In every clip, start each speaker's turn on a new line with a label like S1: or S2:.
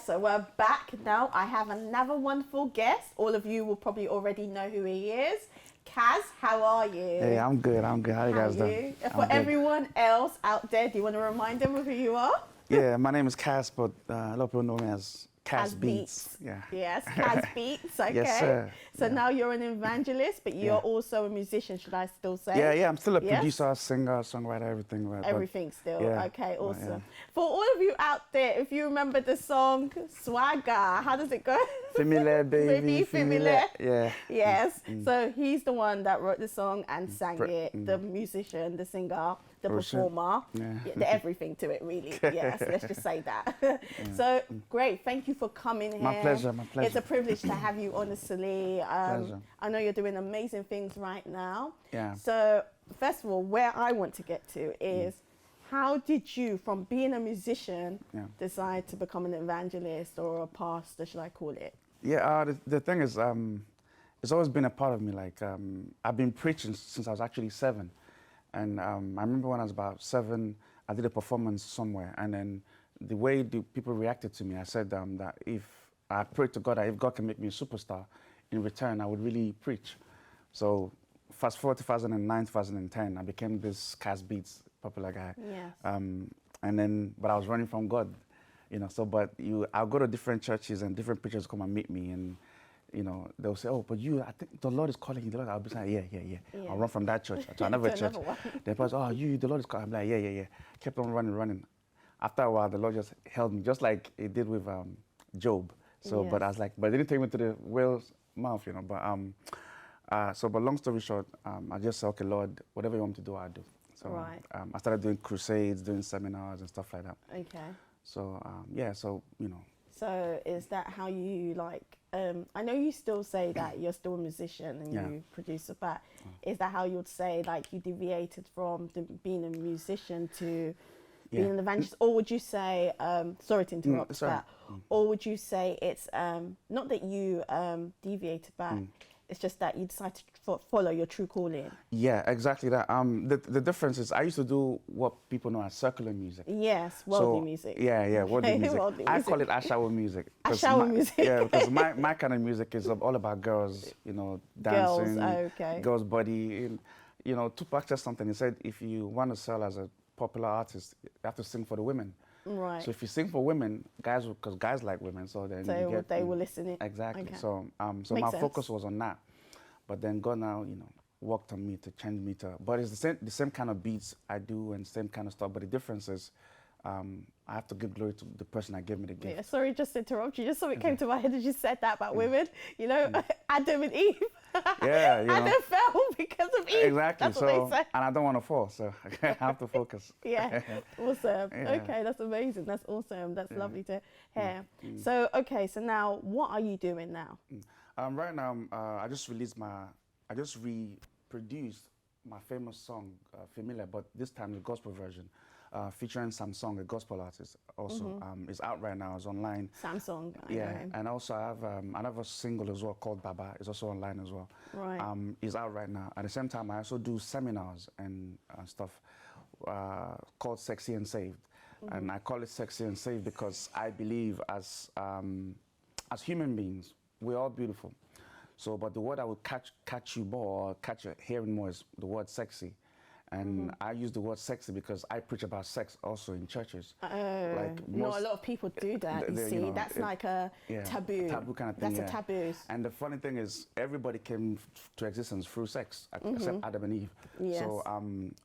S1: so we're back now. I have another wonderful guest. All of you will probably already know who he is. Kaz, how are you?
S2: Hey, I'm good. I'm good. How you guys doing?
S1: For everyone else out there, do you want to remind them of who you are?
S2: Yeah, my name is Cas, but a lot of people know me as
S1: Kasbeats.
S2: Yeah.
S1: Yes, kasbeats. Okay.
S2: Yes, sir.
S1: So now you're an evangelist, but you're also a musician, should I still say?
S2: Yeah. I'm still a producer, singer, songwriter, everything.
S1: Everything still.
S2: Yeah.
S1: Okay, awesome.
S2: Yeah.
S1: For all of you out there, if you remember the song Swagger, how does it go?
S2: Familiar, baby.
S1: Familiar.
S2: Yeah.
S1: Yes. So he's the one that wrote the song and sang it, the musician, the singer, the performer, the everything to it, really. Yes, let's just say that. So great. Thank you for coming here.
S2: My pleasure.
S1: It's a privilege to have you, honestly.
S2: Pleasure.
S1: I know you're doing amazing things right now.
S2: Yeah.
S1: So first of all, where I want to get to is how did you, from being a musician, decide to become an evangelist or a pastor, should I call it?
S2: Yeah, the thing is, it's always been a part of me. Like, I've been preaching since I was actually 7. And I remember when I was about 7, I did a performance somewhere. And then the way the people reacted to me, I said that if I prayed to God that if God can make me a superstar, in return, I would really preach. So fast forward 2009, 2010, I became this kasbeats popular guy.
S1: Yes.
S2: And then, but I was running from God, you know. So, but I'll go to different churches and different preachers come and meet me, and you know, they'll say, "Oh, but I think the Lord is calling you." The Lord, I'll be saying, "Yeah." I'll run from that church to another church. They pass, "Oh, the Lord is calling." I'm like, "Yeah." Kept on running. After a while, the Lord just held me, just like He did with Job. So, but I was like, but it didn't take me to the whale's mouth, you know. But but long story short, I just said, "Okay, Lord, whatever you want me to do, I'll do." So I started doing crusades, doing seminars and stuff like that.
S1: Okay.
S2: So you know.
S1: So is that how you like? I know you still say that you're still a musician and you produce, but is that how you would say like you deviated from being a musician to being an evangelist, or would you say? Sorry to interrupt, or would you say it's not that you deviated, but it's just that you decided to follow your true calling? Yeah,
S2: exactly that. The difference is I used to do what people know as circular music.
S1: Yes, worldly music.
S2: Yeah, worldly music. I call it ashawo music.
S1: Ashawo music.
S2: Yeah, because my kind of music is all about girls, you know, dancing, girls' body. You know, Tupac said something. He said, if you want to sell as a popular artist, you have to sing for the women.
S1: Right.
S2: So if you sing for women, because guys like women, so then
S1: they will listen in.
S2: Exactly.
S1: Okay.
S2: So my focus was on that, but then God now, you know, worked on me to change me to. But it's the same kind of beats I do and same kind of stuff. But the difference is, I have to give glory to the person that gave me the gift.
S1: Yeah, sorry, just to interrupt you. Just something came to my head as you said that about women. You know, Adam and Eve.
S2: Yeah, you know.
S1: Adam fell because of Eve.
S2: Exactly.
S1: That's what they say.
S2: And I don't want to fall, so I have to focus.
S1: Yeah, awesome. Yeah. Okay, that's amazing. That's awesome. That's lovely to hear. So, okay, so now what are you doing now?
S2: Right now, I just reproduced my famous song, Familiar, but this time the gospel version. Featuring Samsung, a gospel artist, also is out right now. It's online.
S1: Samsung.
S2: And also I have another single as well called Baba. It's also online as well.
S1: Right.
S2: It's out right now. At the same time, I also do seminars and stuff called Sexy and Saved, and I call it Sexy and Saved because I believe as human beings we're all beautiful. So, but the word that will catch you more, or catch your hearing more, is the word sexy. And I use the word sexy because I preach about sex also in churches.
S1: Like a lot of people do that, you see. You know, that's like a taboo.
S2: Taboo kind of thing,
S1: That's a taboo.
S2: And the funny thing is, everybody came to existence through sex, except Adam and Eve.
S1: Yes.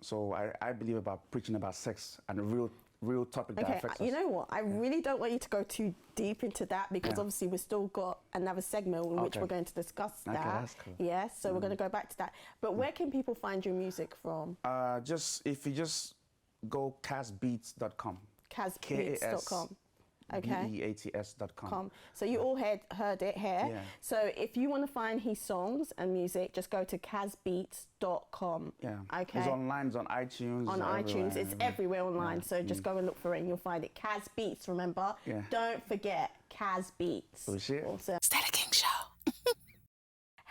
S2: So I believe about preaching about sex and a real topic that affects us.
S1: You know what? I really don't want you to go too deep into that because obviously we've still got another segment in which we're going to discuss that.
S2: Okay, that's cool.
S1: Yes, so we're going to go back to that. But where can people find your music from?
S2: If you just go kasbeats.com.
S1: Kasbeats.com. Okay.
S2: beats.com.
S1: So you all heard it here.
S2: Yeah.
S1: So if you want to find his songs and music, just go to kasbeats.com.
S2: Yeah.
S1: Okay.
S2: It's online, it's on iTunes.
S1: On iTunes, it's everywhere online. Yeah. So just go and look for it and you'll find it. Kasbeats, remember? Yeah. Don't forget Kasbeats.
S2: Awesome.
S1: Stella King Show.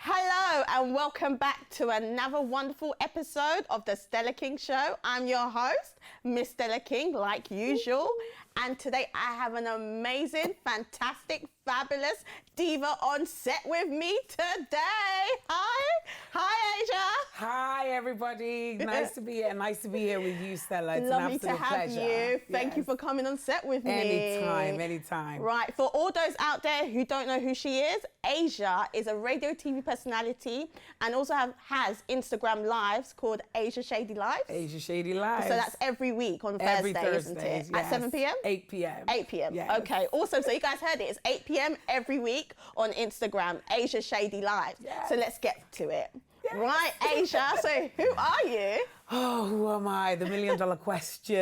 S1: Hello and welcome back to another wonderful episode of the Stella King Show. I'm your host, Miss Stella King, like usual. And today I have an amazing, fantastic, fabulous diva on set with me today. Hi Asia.
S3: Hi everybody, nice to be here. Nice to be here with you, Stella. It's
S1: Lovely
S3: an
S1: to
S3: absolute
S1: have
S3: pleasure.
S1: you. Thank you for coming on set with me.
S3: Anytime.
S1: Right, for all those out there who don't know who she is, Asia is a radio TV personality and also has Instagram lives called Asia Shady Lives.
S3: Asia Shady Lives.
S1: So that's every week on
S3: Every
S1: Thursday, isn't it?
S3: Thursdays,
S1: At 7 p.m?
S3: 8 p.m.
S1: 8 p.m.
S3: Yes.
S1: Okay, awesome. So you guys heard it. It's 8 p.m. every week on Instagram, Asia Shady Lives.
S3: Yes.
S1: So let's get to it.
S3: Yes.
S1: Right, Asia. So who are you?
S3: Oh, who am I? The $1 million question.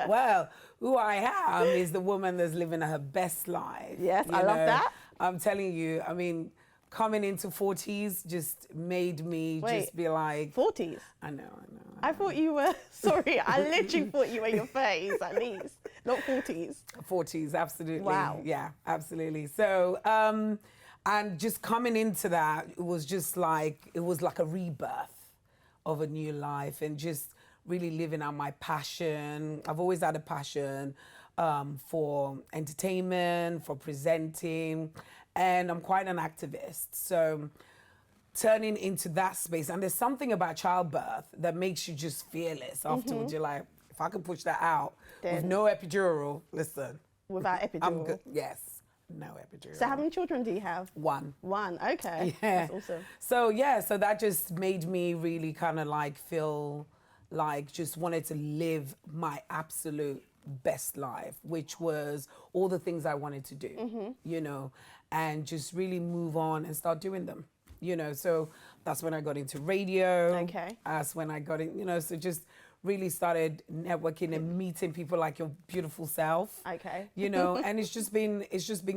S3: Well, who I am is the woman that's living her best life.
S1: Yes, I love that.
S3: I'm telling you, I mean, coming into 40s just made me just be like...
S1: 40s?
S3: I know.
S1: I thought you were, sorry, I literally thought you were in your 30s at least, not 40s.
S3: 40s, absolutely.
S1: Wow.
S3: Yeah, absolutely. So, and just coming into that, it was like a rebirth of a new life and just really living out my passion. I've always had a passion for entertainment, for presenting, and I'm quite an activist. So turning into that space, and there's something about childbirth that makes you just fearless afterwards. You're like, if I can push that out with no epidural, listen.
S1: Without epidural?
S3: I'm good. Yes, no epidural.
S1: So how many children do you have?
S3: One.
S1: One, okay.
S3: Yeah.
S1: That's awesome.
S3: So that just made me really kind of like feel like just wanted to live my absolute best life, which was all the things I wanted to do, you know, and just really move on and start doing them. You know, so that's when I got into radio.
S1: Okay.
S3: That's when I got in, you know, so just really started networking and meeting people like your beautiful self.
S1: Okay.
S3: You know, and it's just been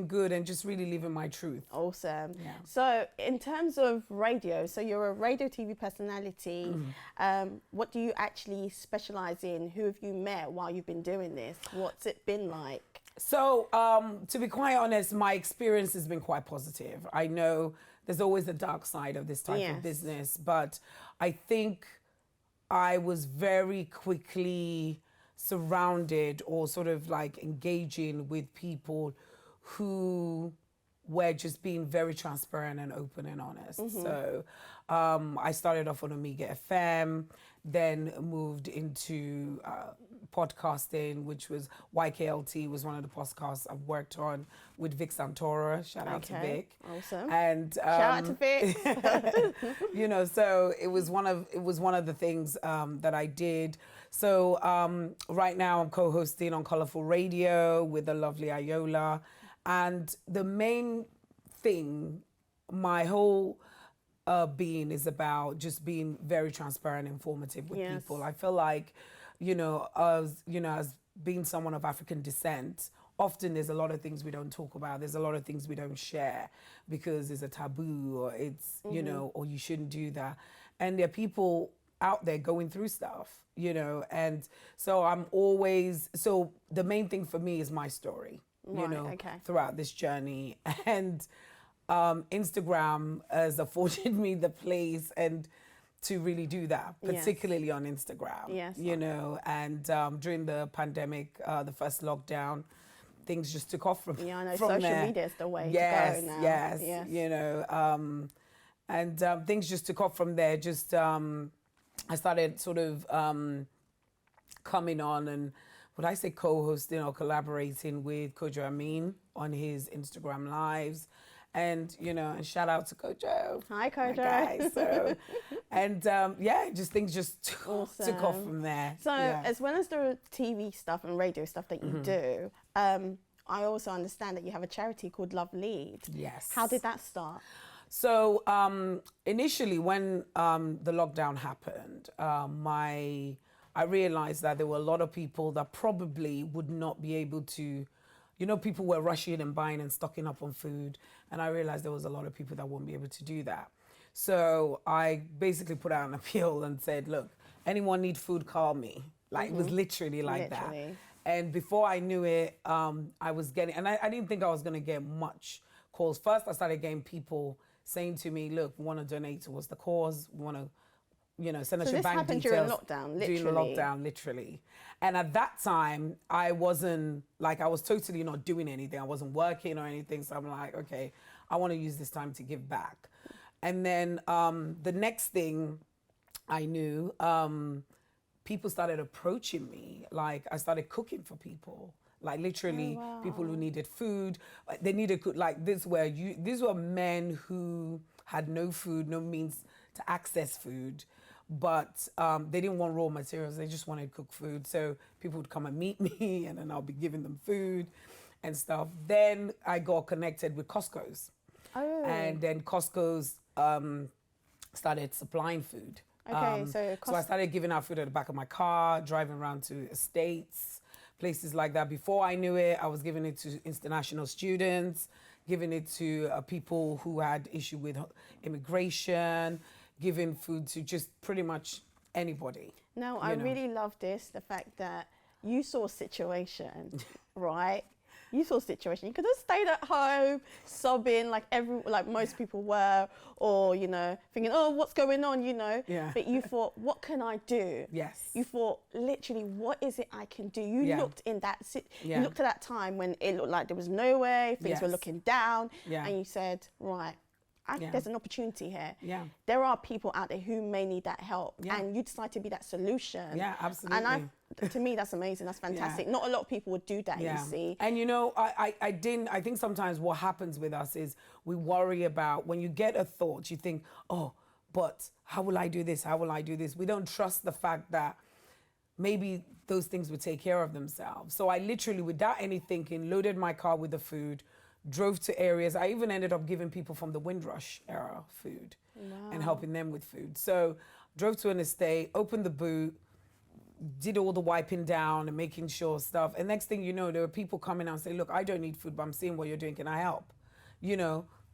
S3: good and just really living my truth.
S1: Awesome.
S3: Yeah.
S1: So in terms of radio, so you're a radio TV personality. What do you actually specialize in? Who have you met while you've been doing this? What's it been like?
S3: So, to be quite honest, my experience has been quite positive. I know there's always a dark side of this type of business, but I think I was very quickly surrounded or sort of like engaging with people who were just being very transparent and open and honest. So I started off on Omega FM, then moved into podcasting, which was YKLT was one of the podcasts I've worked on with Vic Santora. Shout out to Vic.
S1: Awesome.
S3: And
S1: shout out to Vic.
S3: you know, so it was one of the things that I did. So right now I'm co-hosting on Colorful Radio with the lovely Iola. And the main thing, my whole being is about just being very transparent and informative with people. I feel like, as being someone of African descent, often there's a lot of things we don't talk about. There's a lot of things we don't share because it's a taboo or it's, or you shouldn't do that. And there are people out there going through stuff, and so so the main thing for me is my story, throughout this journey. And Instagram has afforded me the place and to really do that, particularly on Instagram.
S1: Yes.
S3: And during the pandemic, the first lockdown, things just took off from
S1: I know
S3: from
S1: social
S3: there.
S1: media is the way to go now.
S3: Yes. And things just took off from there. Just I started sort of coming on and would I say co-hosting or collaborating with Kojo Amin on his Instagram lives. And, and shout out to Kojo.
S1: Hi, Kojo.
S3: Guy, so, and just things just took off from there.
S1: So as well as the TV stuff and radio stuff that you do, I also understand that you have a charity called Love Lead.
S3: Yes.
S1: How did that start?
S3: So initially when the lockdown happened, I realized that there were a lot of people that probably would not be able to, people were rushing and buying and stocking up on food. And I realized there was a lot of people that wouldn't be able to do that. So I basically put out an appeal and said, look, anyone need food, call me. Like it was literally like that. And before I knew it, I was getting, and I didn't think I was gonna get much calls. First, I started getting people saying to me, look, we wanna donate towards the cause, we wanna send us
S1: So
S3: your
S1: this
S3: bank
S1: happened
S3: details.
S1: during lockdown,
S3: During
S1: literally.
S3: lockdown, literally. And at that time, I wasn't, like, I was totally not doing anything. I wasn't working or anything. So I'm like, okay, I want to use this time to give back. And then the next thing I knew, people started approaching me. Like, I started cooking for people. Like, literally, people who needed food. They needed, like, these were men who had no food, no means to access food, but they didn't want raw materials. They just wanted cooked food. So people would come and meet me, and then I'll be giving them food and stuff. Then I got connected with Costco's.
S1: Oh.
S3: And then Costco's started supplying food.
S1: Okay,
S3: So I started giving out food at the back of my car, driving around to estates, places like that. Before I knew it, I was giving it to international students, giving it to people who had issue with immigration, giving food to just pretty much anybody.
S1: No, I really love this, the fact that you saw a situation, right? You saw a situation. You could have stayed at home, sobbing like most people were, or, thinking, oh, what's going on,
S3: Yeah.
S1: But you thought, what can I do?
S3: Yes.
S1: You thought, literally, what is it I can do? You looked in that, you
S3: Yeah.
S1: looked at that time when it looked like there was no way, things were
S3: Yes.
S1: looking down,
S3: Yeah.
S1: and you said, right, there's an opportunity here.
S3: Yeah.
S1: There are people out there who may need that help,
S3: Yeah.
S1: and you decide to be that solution.
S3: Yeah, absolutely.
S1: And to me, that's amazing. That's fantastic. Not a lot of people would do that, you see.
S3: And I think sometimes what happens with us is we worry about when you get a thought, you think, oh, but how will I do this? How will I do this? We don't trust the fact that maybe those things would take care of themselves. So I literally, without any thinking, loaded my car with the food, drove to areas. I even ended up giving people from the Windrush era food and helping them with food. So drove to an estate, opened the boot, did all the wiping down and making sure stuff. And next thing you know, there were people coming out and saying, look, I don't need food, but I'm seeing what you're doing. Can I help?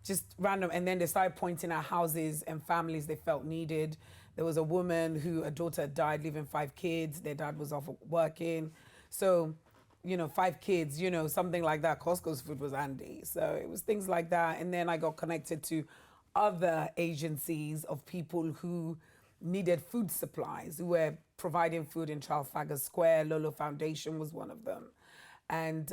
S3: Just random. And then they started pointing at houses and families they felt needed. There was a woman who, a daughter had died, leaving 5 kids. Their dad was off working. So, 5 kids, something like that. Costco's food was handy. So it was things like that. And then I got connected to other agencies of people who needed food supplies, who were providing food in Trafalgar Square. Lolo Foundation was one of them. And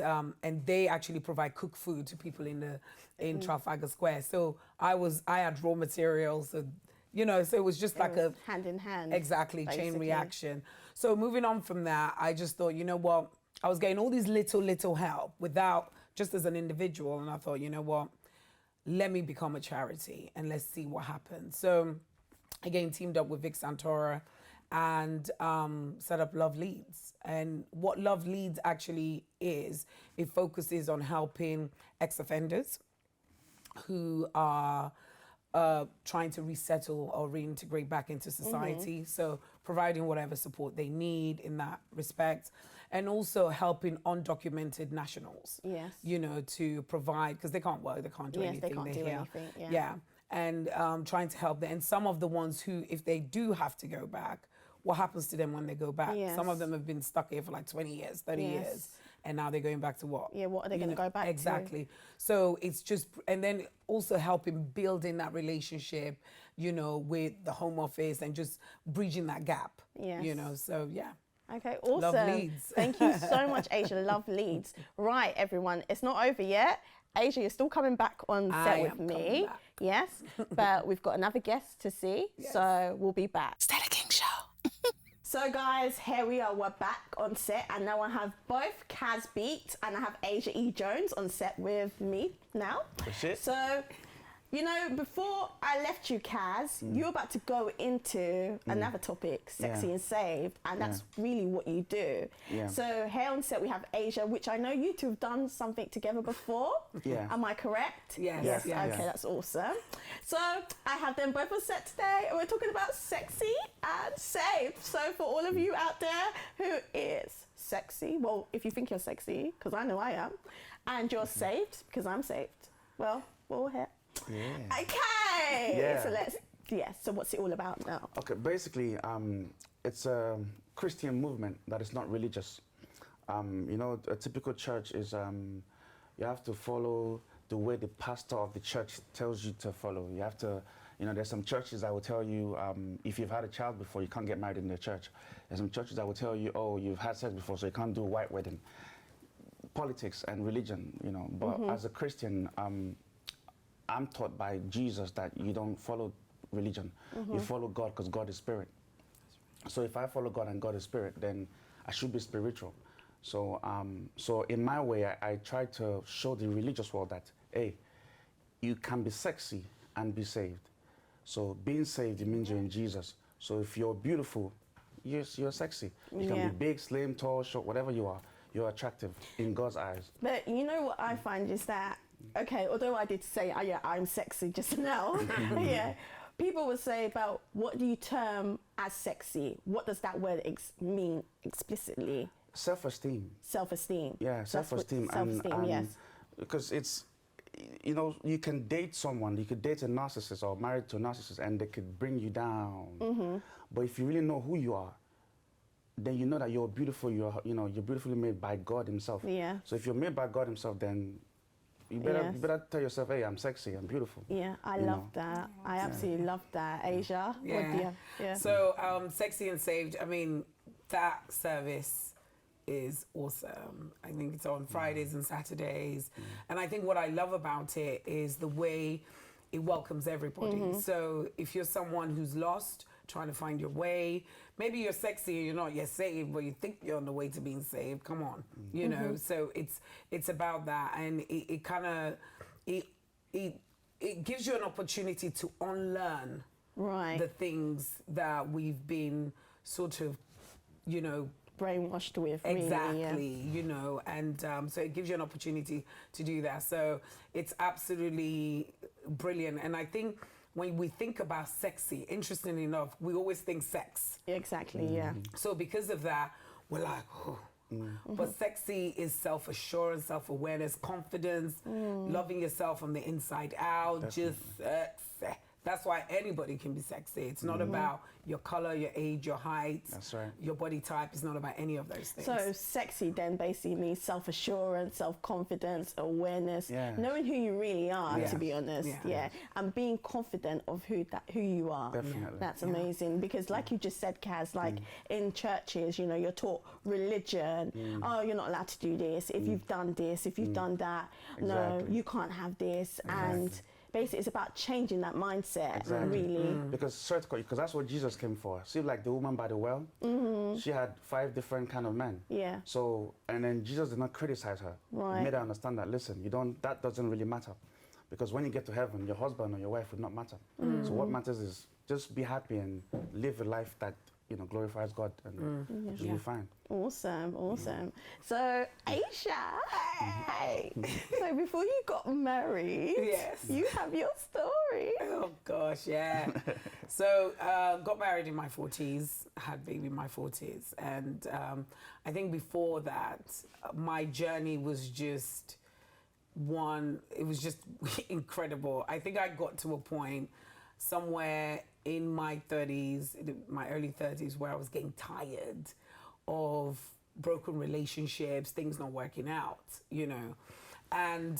S3: they actually provide cooked food to people in Trafalgar Square. So I had raw materials, so it was just like a
S1: hand in hand.
S3: Exactly,
S1: basically.
S3: chain reaction. So moving on from that, I just thought, you know what, I was getting all these little help without, just as an individual, and I thought, you know what, let me become a charity and let's see what happens. So again, teamed up with Vic Santora and set up Love Leads. And what Love Leads actually is, it focuses on helping ex-offenders who are trying to resettle or reintegrate back into society. So providing whatever support they need in that respect. And also helping undocumented nationals,
S1: Yes.
S3: To provide, because they can't work, they can't do anything.
S1: They can't do
S3: here.
S1: anything.
S3: Yeah. And trying to help them. And some of the ones who, if they do have to go back, what happens to them when they go back?
S1: Yes.
S3: Some of them have been stuck here for like 20 years, 30 years. And now they're going back to what?
S1: Yeah, what are they going to go back to?
S3: Exactly. So it's just, and then also helping building that relationship, with the Home Office and just bridging that gap.
S1: Yes.
S3: So yeah.
S1: Okay, awesome.
S3: Love Leads.
S1: Thank you so much, Asia. Love Leads. Right, everyone, it's not over yet. Asia, you're still coming back on set with me. Yes, but we've got another guest to see, so we'll be back.
S3: Stella King Show.
S1: So guys, here we are, we're back on set, and now I have both kasbeats and I have Asia E. Jones on set with me now.
S2: That's it.
S1: So, before I left you, Kaz, you were about to go into another topic, sexy and saved, and that's really what you do.
S2: Yeah.
S1: So here on set we have Asia, which I know you two have done something together before.
S2: Yeah.
S1: Am I correct?
S3: Yes.
S1: Okay, that's awesome. So I have them both on set today, and we're talking about sexy and saved. So for all of you out there who is sexy, well, if you think you're sexy, because I know I am, and you're saved, because I'm saved, well, we're all here.
S2: Yeah.
S1: Okay.
S2: Yeah.
S1: So what's it all about now?
S2: Okay, basically, it's a Christian movement that is not religious. A typical church is you have to follow the way the pastor of the church tells you to follow. You have to You know, there's some churches that will tell you if you've had a child before, you can't get married in their church. There's some churches that will tell you, oh, you've had sex before, so you can't do a white wedding. Politics and religion, you know. But as a Christian, I'm taught by Jesus that you don't follow religion. You follow God, because God is spirit. So if I follow God and God is spirit, then I should be spiritual. So, so in my way, I try to show the religious world that, hey, you can be sexy and be saved. So being saved, it means you're in Jesus. So if you're beautiful, you're sexy. You can be big, slim, tall, short, whatever you are. You're attractive in God's eyes.
S1: But you know what I find is that, okay, although I did say, yeah, I'm sexy just now, yeah, people would say about what do you term as sexy? What does that word mean explicitly?
S2: Self-esteem.
S1: Self-esteem.
S2: Yeah, self-esteem.
S1: Self-esteem, yes.
S2: Because it's, you know, you can date someone, you could date a narcissist or married to a narcissist, and they could bring you down. But if you really know who you are, then you know that you're beautiful. You're beautifully made by God Himself. Yeah. So if you're made by God Himself, then you better tell yourself, hey, I'm sexy, I'm beautiful.
S1: Yeah, I love that. I absolutely love that. Asia,
S3: yeah.
S1: What do you have? Yeah.
S3: So, Sexy and Saved, I mean, that service is awesome. I think it's on Fridays and Saturdays. And I think what I love about it is the way it welcomes everybody. So if you're someone who's lost, trying to find your way, maybe you're sexy and you're not yet saved, but you think you're on the way to being saved, come on, you know. So it's about that, and it kind of it gives you an opportunity to unlearn the things that we've been sort of, you know,
S1: brainwashed with.
S3: Exactly,
S1: really,
S3: you know, and so it gives you an opportunity to do that. So it's absolutely brilliant. And I think when we think about sexy, interestingly enough, we always think sex.
S1: Exactly, yeah.
S3: So because of that, we're like, oh. But sexy is self-assurance, self-awareness, confidence, loving yourself from the inside out, just sexy. That's why anybody can be sexy. It's not about your color, your age, your height, your body type. It's not about any of those things.
S1: So sexy then basically means self-assurance, self-confidence, awareness, knowing who you really are, to be honest. And being confident of who you are.
S2: Definitely.
S1: That's amazing, because like you just said, Kaz, like in churches, you know, you're taught religion. Oh, you're not allowed to do this. If you've done this, if you've done that, no, you can't have this. And basically, it's about changing that mindset, really.
S2: Because that's what Jesus came for. See, like the woman by the well, she had 5 different kind of men. Yeah. So, and then Jesus did not criticize her. Right. He made her understand that, listen, that doesn't really matter. Because when you get to heaven, your husband or your wife would not matter. So what matters is just be happy and live a life that, you know, glorifies God, and you'll be fine.
S1: Awesome, awesome. So, Aisha, so before you got married, you have your story.
S3: Oh gosh, yeah. So, got married in my 40s, had baby in my 40s, and I think before that, my journey was just it was just incredible. I think I got to a point somewhere in my 30s, my early 30s, where I was getting tired of broken relationships, things not working out, you know. And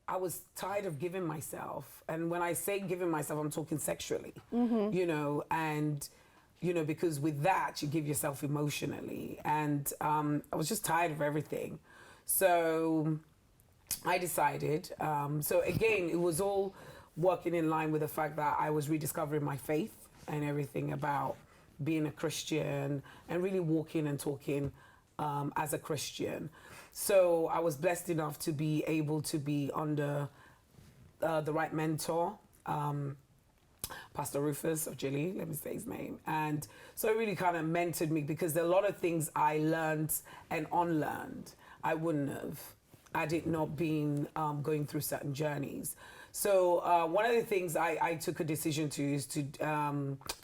S3: I was tired of giving myself. And when I say giving myself, I'm talking sexually, you know, and, you know, because with that, you give yourself emotionally. And I was just tired of everything. So I decided, so again, it was all working in line with the fact that I was rediscovering my faith and everything about being a Christian and really walking and talking as a Christian. So I was blessed enough to be able to be under the right mentor, Pastor Rufus or Jilly, let me say his name. And so it really kind of mentored me, because there are a lot of things I learned and unlearned I wouldn't have had it not been going through certain journeys. So one of the things I took a decision to is to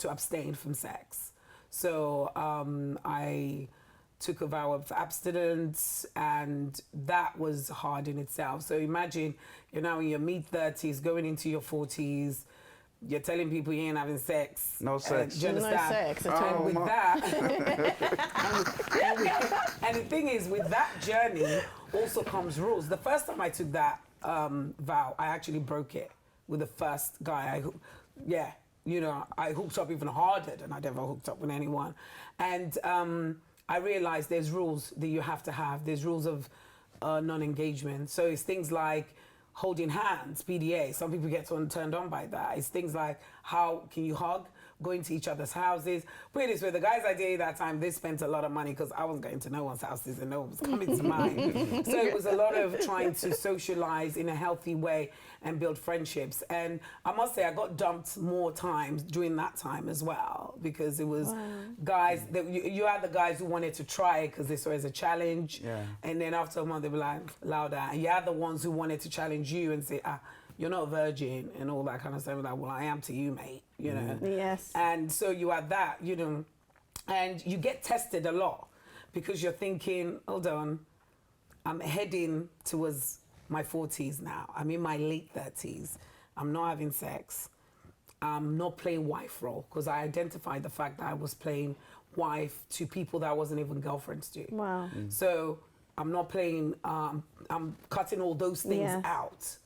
S3: abstain from sex. So I took a vow of abstinence, and that was hard in itself. So imagine you're now in your mid-30s, going into your 40s, you're telling people you ain't having sex.
S2: No sex.
S3: Do you understand?
S1: No sex at all.
S3: And with that, and the thing is, with that journey also comes rules. The first time I took that vow, I actually broke it with the first guy. yeah, you know, I hooked up even harder than I'd ever hooked up with anyone. And I realized there's rules that you have to have. There's rules of non-engagement. So it's things like holding hands, PDA. Some people get turned on by that. It's things like, how can you hug? Going to each other's houses. Put it this way, the guys I dated that time, they spent a lot of money because I wasn't going to no one's houses and no one was coming to mine. So it was a lot of trying to socialize in a healthy way and build friendships. And I must say, I got dumped more times during that time as well, because it was guys that you had the guys who wanted to try it because they saw it as a challenge.
S2: Yeah.
S3: And then after a month, they were like, louder. And you had the ones who wanted to challenge you and say, you're not a virgin and all that kind of stuff. Like, well, I am to you, mate, you know?
S1: Yes.
S3: And so you had that, you know, and you get tested a lot because you're thinking, hold on, I'm heading towards my 40s now. I'm in my late 30s. I'm not having sex. I'm not playing wife role because I identified the fact that I was playing wife to people that I wasn't even girlfriends to.
S1: Wow.
S3: So I'm not playing, I'm cutting all those things out.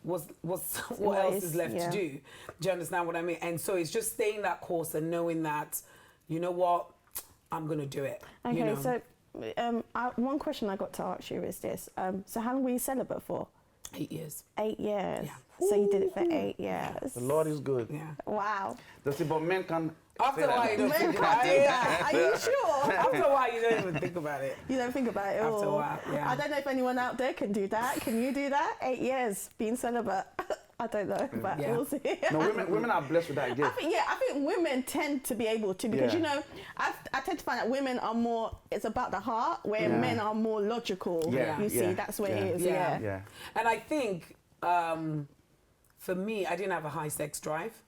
S3: What else is left to do? Do you understand what I mean? And so it's just staying that course and knowing that, you know what, I'm going to do it.
S1: Okay,
S3: you know?
S1: so one question I got to ask you is this. So how long were you celibate for?
S3: 8 years.
S1: 8 years.
S3: Yeah.
S1: So you did it for 8 years.
S2: The Lord is good.
S3: Yeah.
S1: Wow.
S2: But men can.
S3: After a while, you don't
S1: Men
S3: think about
S1: can't do
S3: it.
S1: that. Are you sure?
S3: After a while, you don't even think about it.
S1: You don't think about it
S3: After a
S1: all.
S3: while, yeah.
S1: I don't know if anyone out there can do that. Can you do that? 8 years being celibate. I don't know, but
S3: Yeah.
S1: we'll see.
S2: No, women are blessed with that gift.
S1: I think women tend to be able to because,
S2: Yeah.
S1: you know, I tend to find that women are more, it's about the heart, where men are more logical.
S2: Yeah,
S1: You see,
S2: yeah,
S1: that's what
S2: yeah.
S1: it is.
S3: Yeah.
S2: Yeah.
S3: And I think, for me, I didn't have a high sex drive.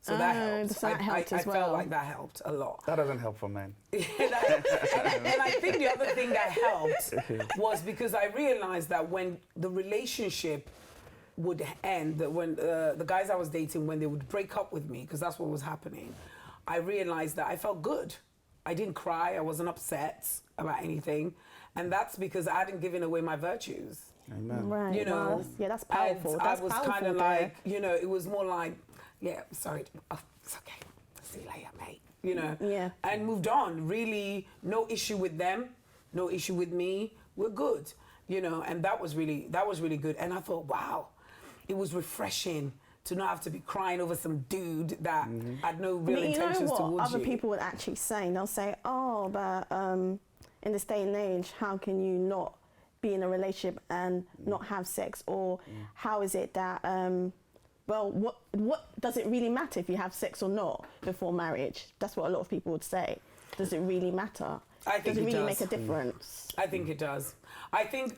S3: So that helped.
S1: so that helped as
S3: I
S1: well.
S3: felt like that helped a lot.
S2: That doesn't help for men.
S3: and I think the other thing that helped was because I realized that when the relationship would end, that when the guys I was dating, when they would break up with me, because that's what was happening, I realized that I felt good. I didn't cry. I wasn't upset about anything. And that's because I hadn't given away my virtues.
S2: Amen.
S1: Right.
S3: You know,
S1: wow. Yeah, that's powerful.
S3: And
S1: That's
S3: I was
S1: powerful
S3: kind of
S1: there.
S3: like, you know, it was more like, yeah, sorry, oh, it's okay. See you later, mate. You know,
S1: Yeah.
S3: and moved on. Really, no issue with them, no issue with me. We're good, you know, and that was really good. And I thought, wow, it was refreshing to not have to be crying over some dude that had no real
S1: I mean,
S3: intentions
S1: you know what
S3: towards
S1: other
S3: you.
S1: people would actually say? They'll say, oh, but in this day and age, how can you not be in a relationship and not have sex? Or how is it that, well, what does it really matter if you have sex or not before marriage? That's what a lot of people would say. Does it really matter?
S3: I think
S1: does it really
S3: does.
S1: make a difference?
S3: I think it does. I think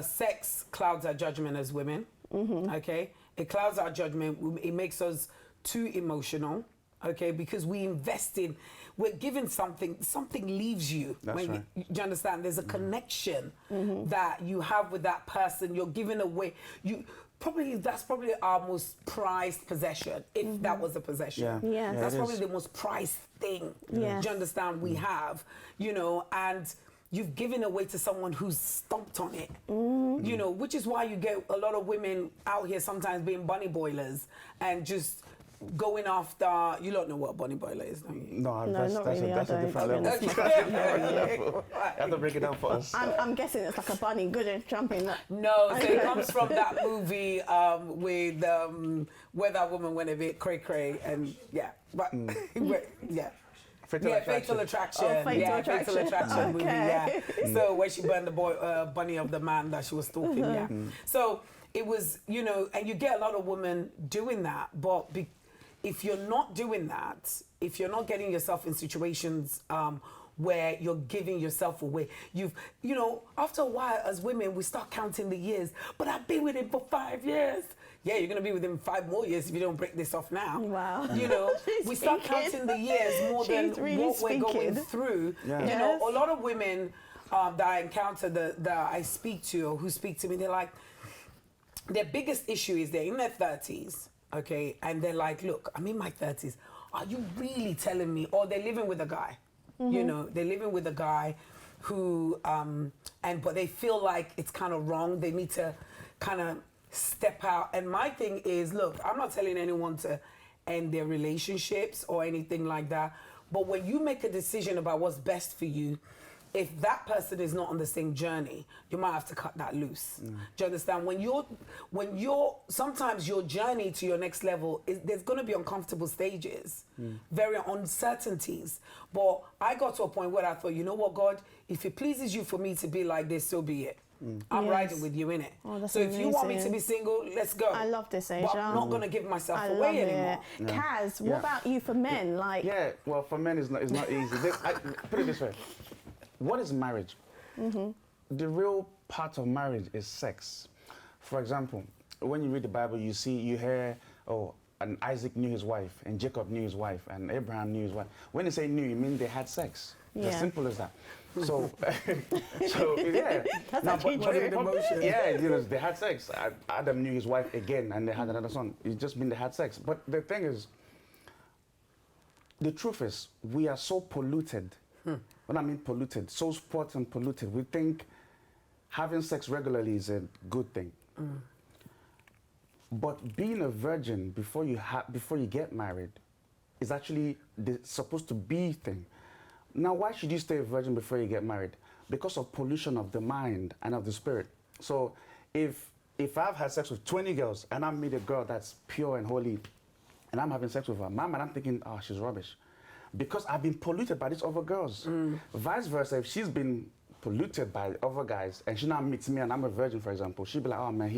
S3: sex clouds our judgment as women. Okay, it clouds our judgment. It makes us too emotional. Okay, because we invest in, we're given something. Something leaves you.
S2: That's right.
S3: Do you understand? There's a connection that you have with that person. You're giving away. That's probably our most prized possession, if that was a possession.
S2: Yeah.
S1: Yeah.
S3: That's
S2: it
S3: probably
S2: is.
S3: the most prized thing.
S1: Yes.
S3: Do you understand? We have, you know, and you've given away to someone who's stomped on it. You know, which is why you get a lot of women out here sometimes being bunny boilers and just going after. You don't know what a bunny boiler is, don't you?
S2: No,
S1: No,
S2: that's,
S1: not
S2: that's,
S1: really,
S2: a, that's
S1: I
S2: a different
S1: don't.
S2: level. You have to break it down for us.
S1: I'm guessing it's like a bunny good at jumping.
S3: No, so it comes from that movie with where that woman went a bit cray and yeah, but yeah. Fatal Attraction.
S1: Oh, Fatal Attraction.
S3: Fatal Attraction movie. Yeah.
S1: Okay.
S3: So where she burned the bunny of the man that she was stalking. Yeah. So it was, you know, and you get a lot of women doing that, but if you're not doing that, if you're not getting yourself in situations where you're giving yourself away, you know, after a while as women, we start counting the years. But I've been with him for 5 years. Yeah, you're gonna be with him 5 more years if you don't break this off now.
S1: Wow.
S3: You know,
S1: She's
S3: we start
S1: speaking.
S3: counting the years more than
S1: She's really
S3: what we're going
S1: speaking.
S3: through.
S2: Yeah.
S3: You know,
S1: Yes.
S3: a lot of women that I encounter that I speak to or who speak to me, they're like, their biggest issue is they're in their 30s, okay, and they're like, look, I'm in my 30s. Are you really telling me? Or they're living with a guy. You know, they're living with a guy who, but they feel like it's kind of wrong. They need to kind of step out. And my thing is, look, I'm not telling anyone to end their relationships or anything like that. But when you make a decision about what's best for you, if that person is not on the same journey, you might have to cut that loose. Do you understand? When you're sometimes your journey to your next level there's going to be uncomfortable stages, very uncertainties. But I got to a point where I thought, you know what, God, if it pleases you for me to be like this, so be it. I'm riding with you in it.
S1: Oh,
S3: so if you want me to be single, let's go.
S1: I love this, Asia.
S3: But I'm not going to give myself
S1: I
S3: away
S1: love
S3: anymore.
S1: it. Kaz, what about you for men? Like,
S2: Yeah, well, for men, it's not easy. Put it this way. What is marriage? The real part of marriage is sex. For example, when you read the Bible, you hear, and Isaac knew his wife, and Jacob knew his wife, and Abraham knew his wife. When they say knew, you mean they had sex. It's as simple as that. So, yeah.
S1: That's
S2: Now,
S1: actually true.
S2: Yeah, they had sex. Adam knew his wife again, and they had another son. It just means they had sex. But the thing is, the truth is, we are so polluted. When I mean polluted, so spoiled and polluted, we think having sex regularly is a good thing. But being a virgin before you get married is actually supposed to be thing. Now, why should you stay a virgin before you get married? Because of pollution of the mind and of the spirit. So if I've had sex with 20 girls and I meet a girl that's pure and holy and I'm having sex with her, my mind, I'm thinking, oh, she's rubbish. Because I've been polluted by these other girls. Vice versa, if she's been polluted by other guys and she now meets me and I'm a virgin, for example, she'll be like, oh man,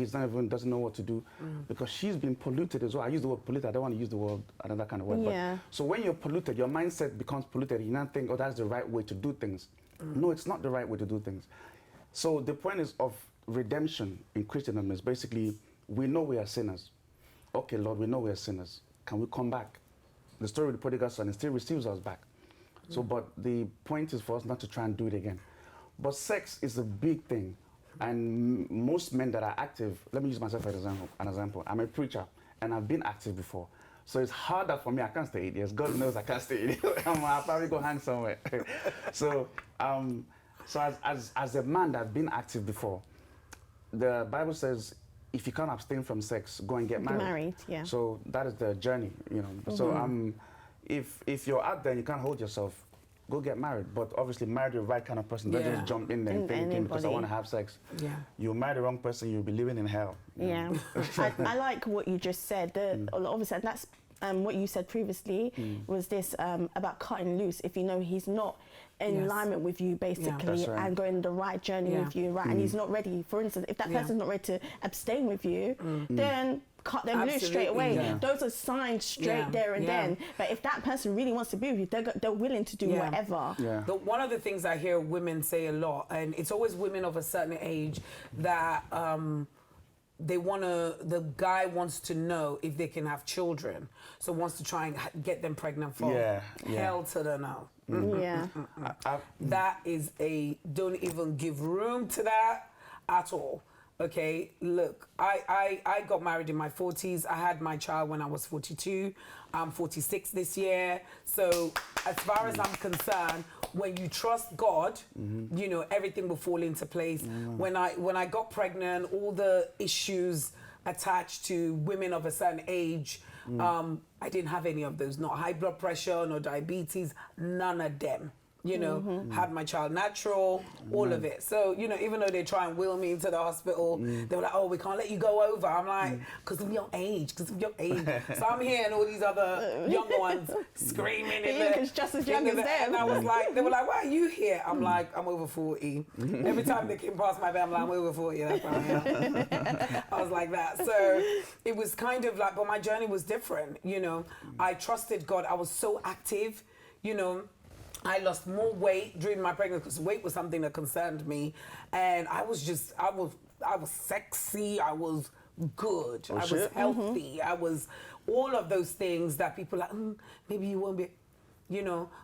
S2: doesn't know what to do because she's been polluted as well. I use the word polluted, I don't want to use the word, another kind of word.
S1: Yeah.
S2: But, so when you're polluted, your mindset becomes polluted. You now think, oh, that's the right way to do things. No, it's not the right way to do things. So the point is of redemption in Christendom is basically, we know we are sinners. Okay, Lord, we know we are sinners. Can we come back? The story of the prodigal son, it still receives us back. So, but the point is for us not to try and do it again. But sex is a big thing. And most men that are active, let me use myself as an example. I'm a preacher, and I've been active before. So it's harder for me. I can't stay 8 years. God knows I can't stay 8 years. I'll probably go hang somewhere. So as a man that's been active before, the Bible says, if you can't abstain from sex, go and get married. Yeah. So that is the journey, So if you're out there and you can't hold yourself, go get married. But obviously marry the right kind of person. Don't just jump in there and thinking because I want to have sex. Yeah. You marry the wrong person, you'll be living in hell.
S1: Yeah. I like what you just said. Obviously, and that's what you said previously was this about cutting loose. If you know he's not in alignment with you, basically, and going the right journey with you, right? And he's not ready. For instance, if that person's not ready to abstain with you, then cut them loose straight away. Yeah. Those are signs straight there and then. But if that person really wants to be with you, they're willing to do whatever. Yeah.
S3: One of the things I hear women say a lot, and it's always women of a certain age that the guy wants to know if they can have children, so wants to try and get them pregnant for hell to the no. That is don't even give room to that at all. Okay, look, I got married in my 40s. I had my child when I was 42. I'm 46 this year. So as far as I'm concerned, when you trust God, everything will fall into place. When I got pregnant, all the issues attached to women of a certain age, I didn't have any of those. Not high blood pressure, no diabetes, none of them. Had my child natural, all of it. So, even though they try and wheel me into the hospital, they were like, oh, we can't let you go over. I'm like, because of your age. So I'm hearing all these other younger ones screaming.
S1: It's just as young as them.
S3: And I was like, they were like, why are you here? I'm like, I'm over 40. Every time they came past my bed, I'm like, I'm over 40. That's why I'm here. I was like that. So it was kind of like, but my journey was different. I trusted God. I was so active, I lost more weight during my pregnancy because weight was something that concerned me. And I was sexy, I was good, I was healthy, I was all of those things that people are like, maybe you won't be,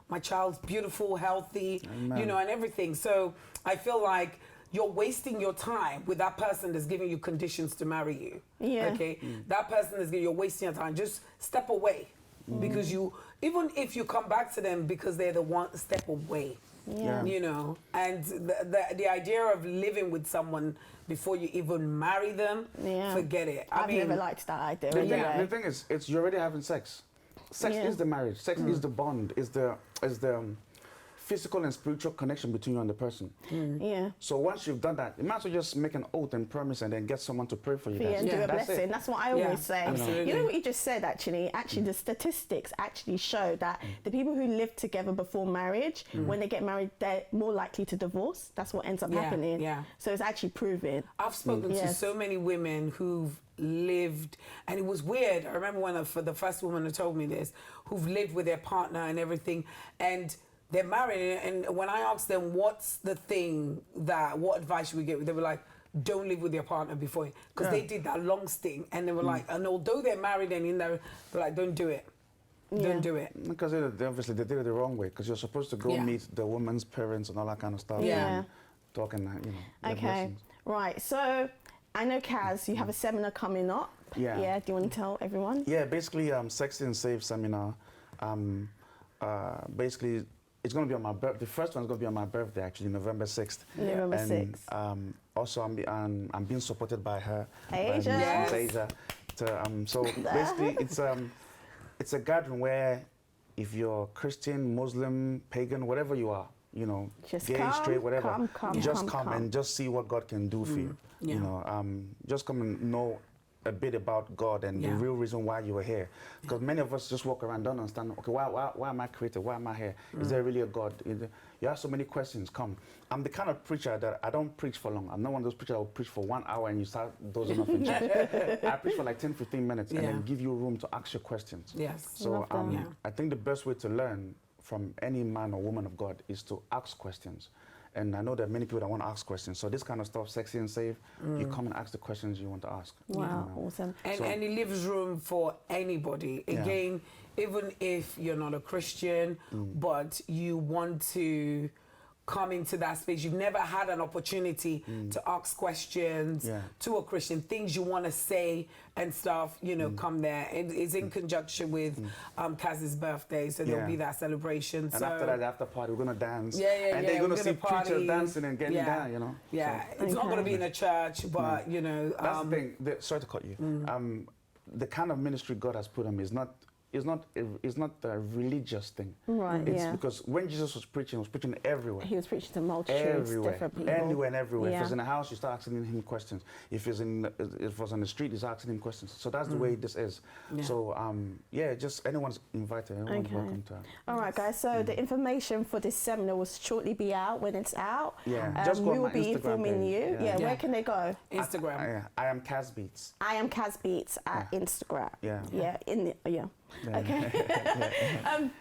S3: my child's beautiful, healthy, and everything. So I feel like you're wasting your time with that person that's giving you conditions to marry you. Yeah. Okay? That person you're wasting your time. Just step away. Because even if you come back to them because they're the one, step away.
S1: Yeah.
S3: You know, and the idea of living with someone before you even marry them, forget it.
S1: I've never liked that idea.
S2: The thing is, it's you're already having sex. Sex is the marriage. Sex is the bond. Is the physical and spiritual connection between you and the person.
S1: Yeah.
S2: So once you've done that, you might as well just make an oath and promise and then get someone to pray for you.
S1: And do a blessing. That's what I always say.
S3: Absolutely.
S1: You know what you just said, actually? Actually, the statistics actually show that the people who live together before marriage, when they get married, they're more likely to divorce. That's what ends up happening.
S3: Yeah.
S1: So it's actually proven.
S3: I've spoken to so many women who've lived, and it was weird. I remember when for the first woman who told me this, who've lived with their partner and everything, and they're married, and when I asked them what's the thing what advice should we give, they were like, don't live with your partner before, because they did that long sting, and they were like, and although they're married and in there, they're like, don't do it. Don't do it.
S2: Because they obviously they did it the wrong way, because you're supposed to go meet the woman's parents and all that kind of stuff.
S1: Yeah.
S2: Talking,
S1: Okay.
S2: blessings.
S1: Right. So I know, Kaz, you have a seminar coming up.
S2: Yeah.
S1: Yeah. Do you want to tell everyone?
S2: Yeah, basically, Sexy and Safe seminar. Basically, it's going to be on my birthday. The first one's going to be on my birthday, actually, November 6th.
S1: November 6th.
S2: Also, I'm being supported by her.
S1: Asia.
S3: Yes.
S2: Asia. So basically, it's a gathering where if you're Christian, Muslim, pagan, whatever you are,
S1: Just
S2: gay,
S1: come,
S2: straight, whatever,
S1: come
S2: and just see what God can do for you. Just come and know a bit about God and the real reason why you were here. Because many of us just walk around, don't understand, okay, why am I created? Why am I here? Is there really a God? You have so many questions. Come. I'm the kind of preacher that I don't preach for long. I'm not one of those preachers that will preach for 1 hour and you start dozing off in church. I preach for like 10, 15 minutes and then give you room to ask your questions.
S3: Yes.
S2: So I think the best way to learn from any man or woman of God is to ask questions. And I know there are many people that want to ask questions. So this kind of stuff, Sexy and Safe, you come and ask the questions you want to ask.
S1: Wow, awesome.
S3: And it leaves room for anybody. Again, even if you're not a Christian, but you want to come into that space, you've never had an opportunity to ask questions to a Christian, things you want to say and stuff, come there. It's in conjunction with Kaz's birthday, so there'll be that celebration.
S2: And after that, after party, we're going to dance. And then
S3: we're
S2: you're going to see
S3: party.
S2: preachers dancing and getting down,
S3: Yeah, it's not going to be in a church, but,
S2: That's the thing. Sorry to cut you. The kind of ministry God has put on me is not a religious thing.
S1: Right,
S2: It's because when Jesus was preaching everywhere.
S1: He was preaching to multitudes, different people.
S2: Anywhere and everywhere.
S1: Yeah.
S2: If it's in a house, you start asking him questions. If it was on the street, he's asking him questions. So that's the way this is. Yeah. So, just anyone's invited. Anyone's welcome to.
S1: All right, guys. So the information for this seminar will shortly be out when it's out.
S2: Yeah. Just go
S1: we
S2: on
S1: will
S2: my
S1: be
S2: Instagram
S1: informing
S2: page.
S1: you. Yeah. Where can they go?
S3: Instagram.
S2: I am kasbeats.
S1: I am kasbeats at Instagram.
S2: Yeah.
S1: Yeah. Okay.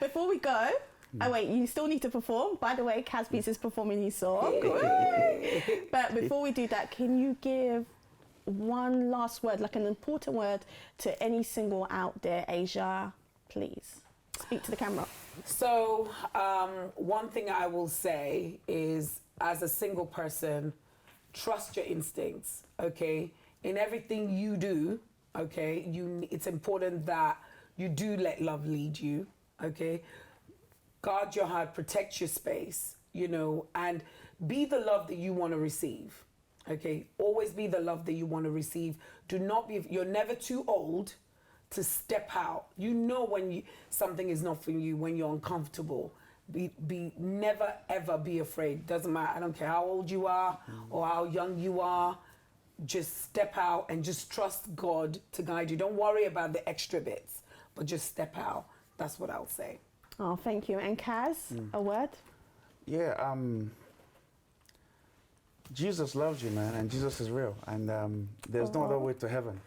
S1: Before we go, wait, you still need to perform. By the way, kasbeats is performing his song. But before we do that, can you give one last word, like an important word to any single out there, Asia, please? Speak to the camera.
S3: So, one thing I will say is, as a single person, trust your instincts, okay? In everything you do, okay, it's important that you do let love lead you, okay? Guard your heart, protect your space, and be the love that you want to receive, okay? Always be the love that you want to receive. You're never too old to step out. When something is not for you, when you're uncomfortable. Never ever be afraid. Doesn't matter, I don't care how old you are or how young you are. Just step out and just trust God to guide you. Don't worry about the extra bits, but just step out. That's what I'll say.
S1: Oh, thank you. And Kaz, a word?
S2: Yeah, Jesus loves you, man, and Jesus is real. And there's no other way to heaven,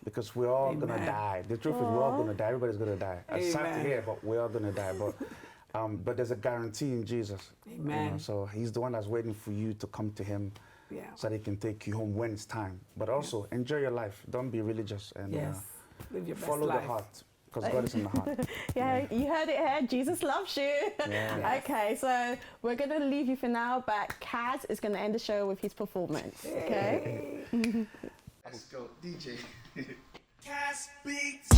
S2: because we're all going to die. The truth is we're all going to die. Everybody's going to die. It's sad to hear, but we're all going to die. But there's a guarantee in Jesus.
S3: Amen.
S2: So he's the one that's waiting for you to come to him. So that he can take you home when it's time. But also, enjoy your life. Don't be religious. And
S3: live your best
S2: follow
S3: life.
S2: the heart, because God is in the heart.
S1: You heard it here. Jesus loves you. Okay, so we're going to leave you for now, but Kaz is going to end the show with his performance. Okay?
S4: Let's go, DJ.
S5: Kasbeats.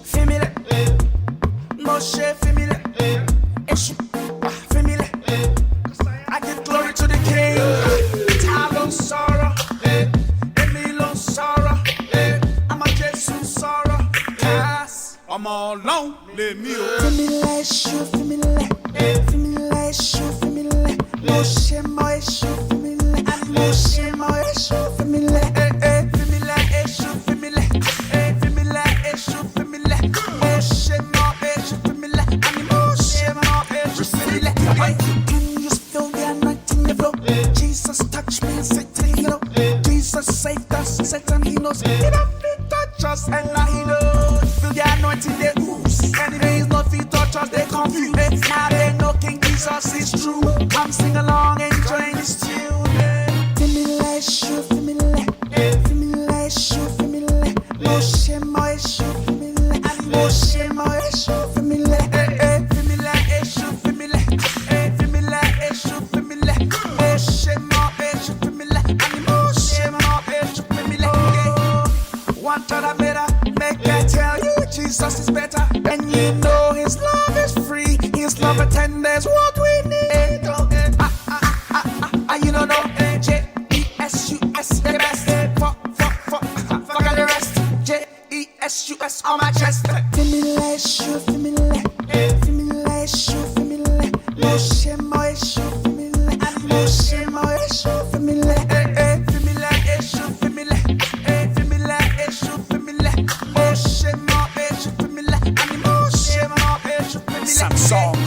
S5: Fais-moi la Moshe, fais-moi la Fais-moi la ọmọ ọlọ́run lèmi o.
S6: Fimile èṣù fimile, fimile èṣù fimile, mo ṣe mọ èṣù fimile, mo ṣe mọ èṣù fimile, fimile èṣù fimile, fimile èṣù fimile, mo ṣe mọ èṣù fimile, mo ṣe mọ èṣù fimile. Can you feel the anointing flow? Jesus touch me and Satan he know. Jesus saved us, Satan he knows. He don't fit touch us and now he knows. Feel the anointing they ooze. Enemies no fit touch us, they confused. Now they know King Jesus is true. Come sing along, enjoying this tune. Fimile èṣù fimile, fimile èṣù fimile, mo ṣe mọ èṣù fimile, mo ṣe mọ èṣù fimile, fimile èṣù fimile, fimile èṣù fimile, mo ṣe mọ èṣù fimile, mo ṣe mọ èṣù fimile. One thought I better make I tell you Jesus is better, and you know His love is free, His love and tender is what we need. You don't know Jesus, the best. Fuck all the rest. Jesus on my chest. Fimile èṣù fimile, fimile èṣù fimile, mo ṣe mọ èṣù fimile, mo ṣe mọ èṣù fimile, fimile èṣù fimile, fimile èṣù fimile, mo ṣe mọ èṣù fimile, mo ṣe mọ èṣù fimile. Samsung.